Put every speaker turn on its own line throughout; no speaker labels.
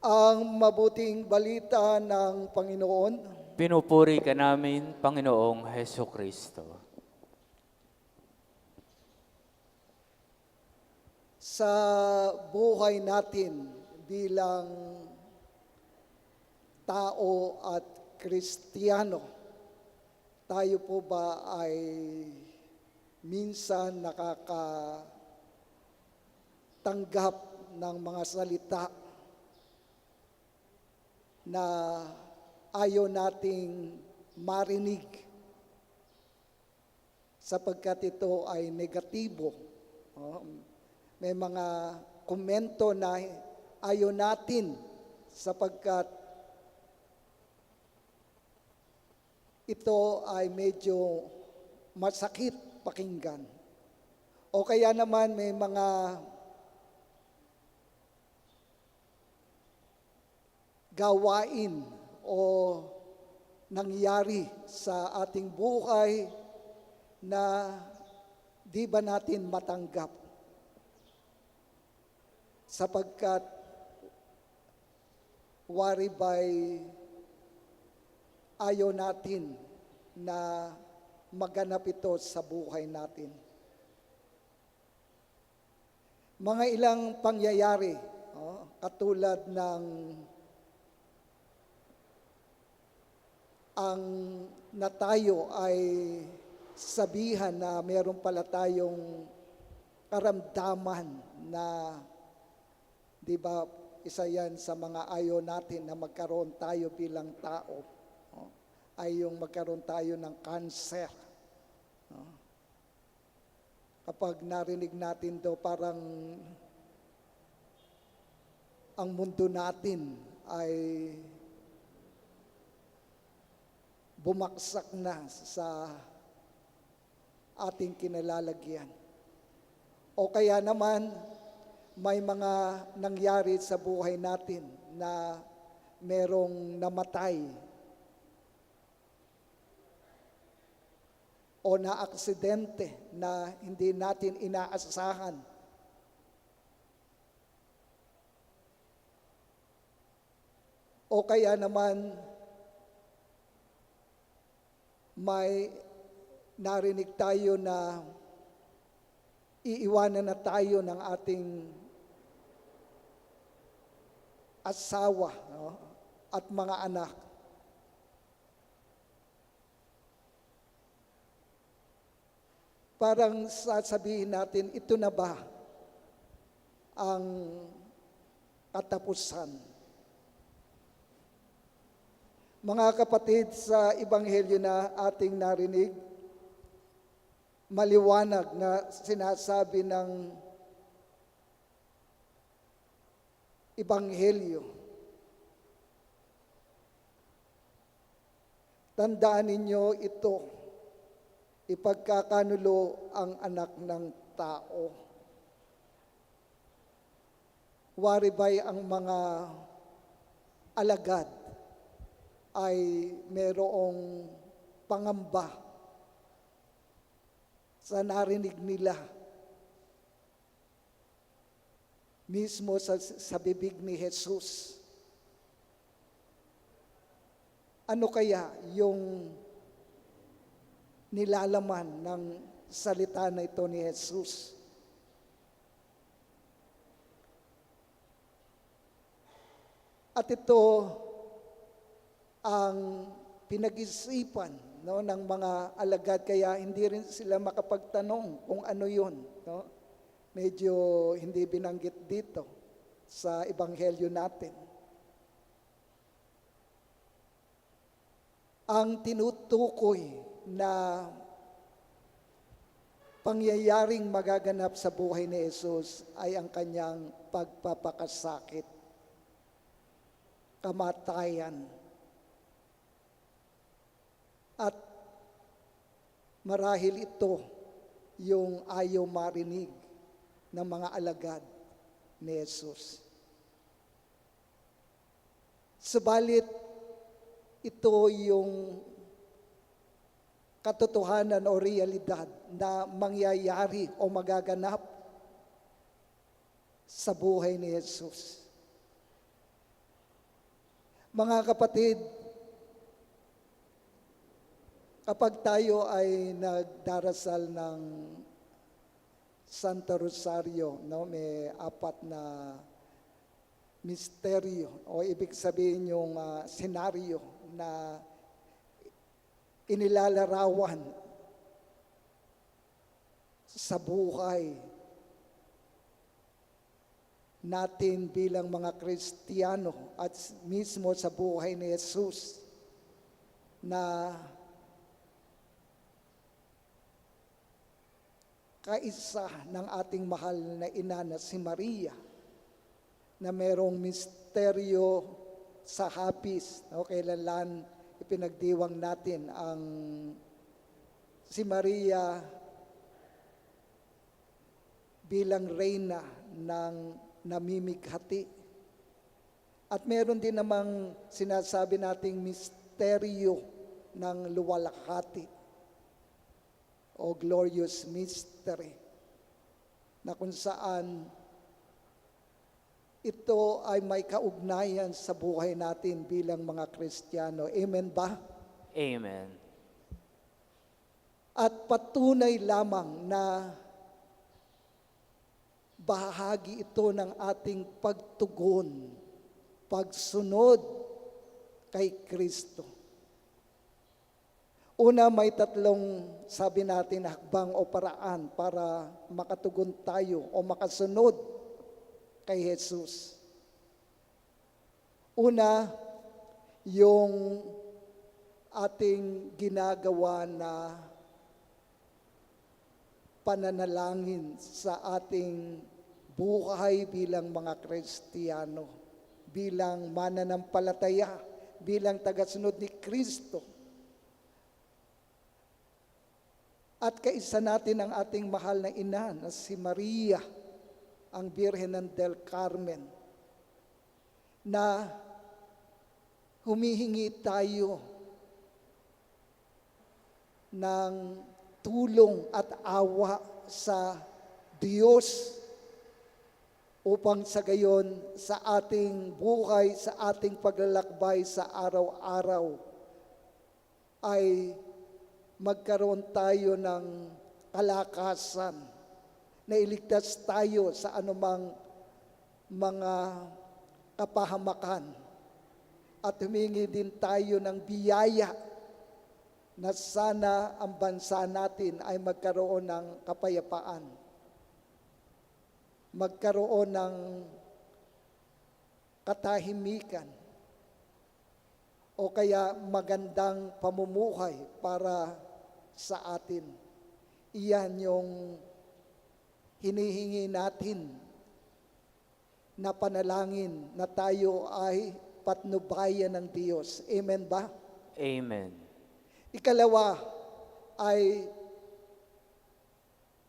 ang mabuting balita ng Panginoon
Pinupuri ka namin, Panginoong Heso Kristo.
sa buhay natin bilang tao at Kristiyano. Tayo po ba ay minsan nakakatanggap ng mga salita na ayaw nating marinig sapagkat ito ay negatibo. May mga komento na ayaw natin sapagkat ito ay medyo masakit pakinggan. O kaya naman may mga gawain o nangyari sa ating buhay na di ba natin matanggap sapagkat waribay ayaw natin na maganap ito sa buhay natin. Mga ilang pangyayari, katulad ng ang na tayo ay sabihan na meron pala tayong karamdaman na, di ba, isa yan sa mga ayaw natin na magkaroon tayo bilang tao, ay yung magkaroon tayo ng cancer. Kapag narinig natin to, parang ang mundo natin ay bumaksak na sa ating kinalalagyan. O kaya naman, may mga nangyari sa buhay natin na merong namatay o na-aksidente na hindi natin inaasahan. O kaya naman, may narinig tayo na iiwanan na tayo ng ating asawa, at mga anak. Parang sasabihin natin, ito na ba ang katapusan? Mga kapatid, sa Ebanghelyo na ating narinig, maliwanag na sinasabi ng Ebanghelyo. Tandaan ninyo ito, ipagkakanulo ang anak ng tao. Waribay ang mga alagad ay merong pangamba sa narinig nila mismo sa bibig ni Jesus. Ano kaya yung nilalaman ng salita na ito ni Jesus? At ito ang pinag-isipan ng mga alagad, kaya hindi rin sila makapagtanong kung ano yun. Medyo hindi binanggit dito sa Ebanghelyo natin. Ang tinutukoy na pangyayaring magaganap sa buhay ni Jesus ay ang kanyang pagpapakasakit, kamatayan, at marahil ito yung ayaw marinig ng mga alagad ni Jesus. Subalit, ito yung katotohanan o realidad na mangyayari o magaganap sa buhay ni Jesus. Mga kapatid, kapag tayo ay nagdarasal ng Santo Rosario, no, may apat na misteryo o ibig sabihin yung senaryo na inilalarawan sa buhay natin bilang mga Kristiyano at mismo sa buhay ni Jesus na kaisa ng ating mahal na ina na si Maria na merong misteryo sa hapis. No? Kailan ipinagdiwang natin ang si Maria bilang reyna ng namimighati. At meron din namang sinasabi nating misteryo ng luwalhati o glorious mystery na kung saan ito ay may kaugnayan sa buhay natin bilang mga Kristiyano. Amen ba?
Amen.
At patunay lamang na bahagi ito ng ating pagtugon, pagsunod kay Kristo. Una, may tatlong, sabi natin, hakbang o paraan para makatugon tayo o makasunod kay Jesus. Una, yung ating ginagawa na pananalangin sa ating buhay bilang mga Kristiyano, bilang mananampalataya, bilang tagasunod ni Kristo. At kaisa natin ang ating mahal na ina na si Maria, ang Birhen del Carmen, na humihingi tayo ng tulong at awa sa Diyos upang sa gayon sa ating buhay, sa ating paglalakbay sa araw-araw ay magkaroon tayo ng kalakasan na iligtas tayo sa anumang mga kapahamakan at humingi din tayo ng biyaya na sana ang bansa natin ay magkaroon ng kapayapaan, magkaroon ng katahimikan, o kaya magandang pamumuhay para sa atin. Iyan yung hinihingi natin na panalangin na tayo ay patnubayan ng Diyos. Amen ba?
Amen.
Ikalawa ay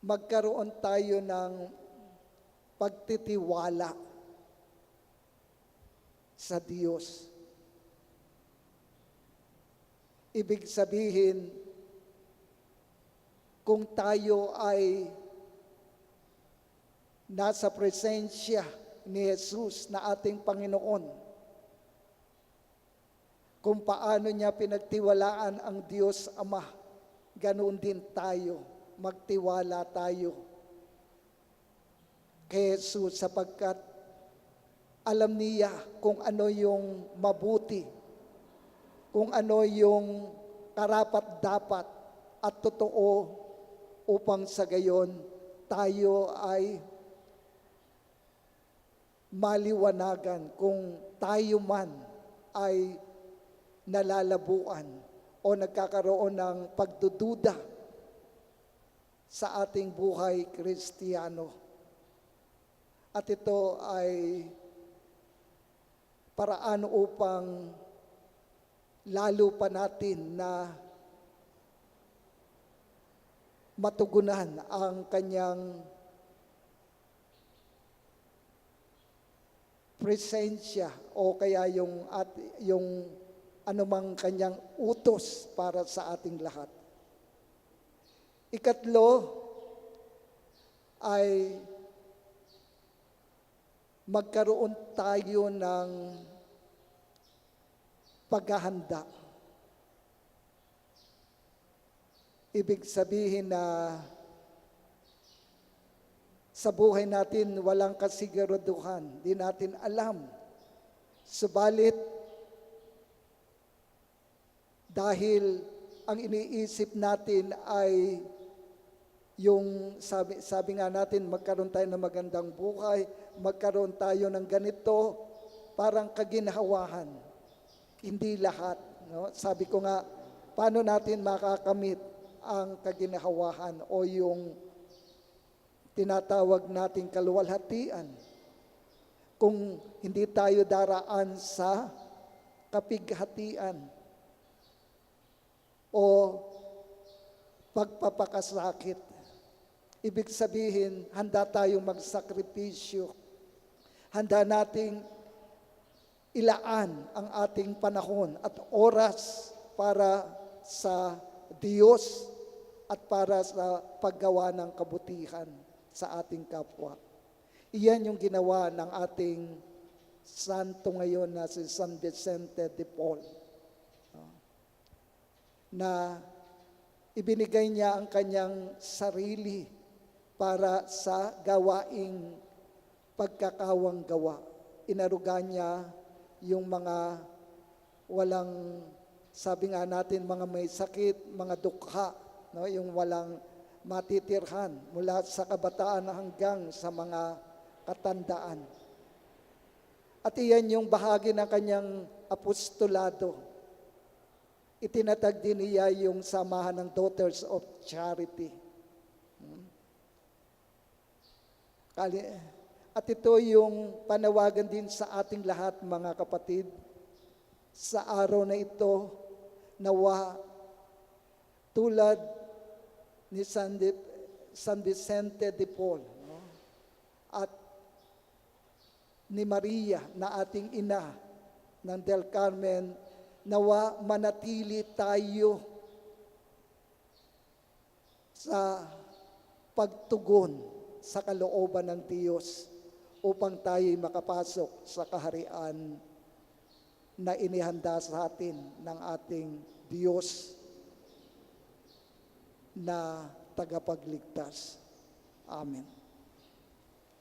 magkaroon tayo ng pagtitiwala sa Diyos. Ibig sabihin, kung tayo ay nasa presensya ni Jesus na ating Panginoon, kung paano niya pinagtiwalaan ang Diyos Ama, ganoon din tayo, magtiwala tayo kay Jesus sapagkat alam niya kung ano yung mabuti, kung ano yung karapat-dapat at totoo upang sa gayon tayo ay maliwanagan kung tayo man ay nalalabuan o nagkakaroon ng pagdududa sa ating buhay Kristiyano. At ito ay paraan upang lalo pa natin na matugunan ang kanyang presensya o kaya yung anumang kanyang utos para sa ating lahat. Ikatlo ay magkaroon tayo ng paghahanda. Ibig sabihin na sa buhay natin walang kasiguraduhan, di natin alam. Subalit, dahil ang iniisip natin ay yung sabi nga natin, magkaroon tayo ng magandang buhay, magkaroon tayo ng ganito, parang kaginhawahan. Hindi lahat. No? Sabi ko nga, paano natin makakamit ang kaginhawahan o yung tinatawag nating kaluwalhatian kung hindi tayo daraan sa kapighatian o pagpapakasakit. Ibig sabihin, handa tayong magsakripisyo. Handa nating ilaan ang ating panahon at oras para sa Diyos at para sa paggawa ng kabutihan sa ating kapwa. Iyan yung ginawa ng ating santo ngayon na si San Vicente de Paul. Na ibinigay niya ang kanyang sarili para sa gawaing pagkakawang gawa. Inaruga niya yung mga walang, sabi nga natin, mga may sakit, mga dukha, no? Yung walang matitirhan mula sa kabataan hanggang sa mga katandaan. At iyan yung bahagi ng kanyang apostolado. Itinatag din niya yung samahan ng Daughters of Charity. At ito yung panawagan din sa ating lahat, mga kapatid. Sa araw na ito, nawa tulad ni San Vicente de Paul, no? At ni Maria na ating ina ng Del Carmen, nawa manatili tayo sa pagtugon sa kalooban ng Diyos upang tayo'y makapasok sa kaharian na inihanda sa atin ng ating Diyos na tagapagligtas. Amen.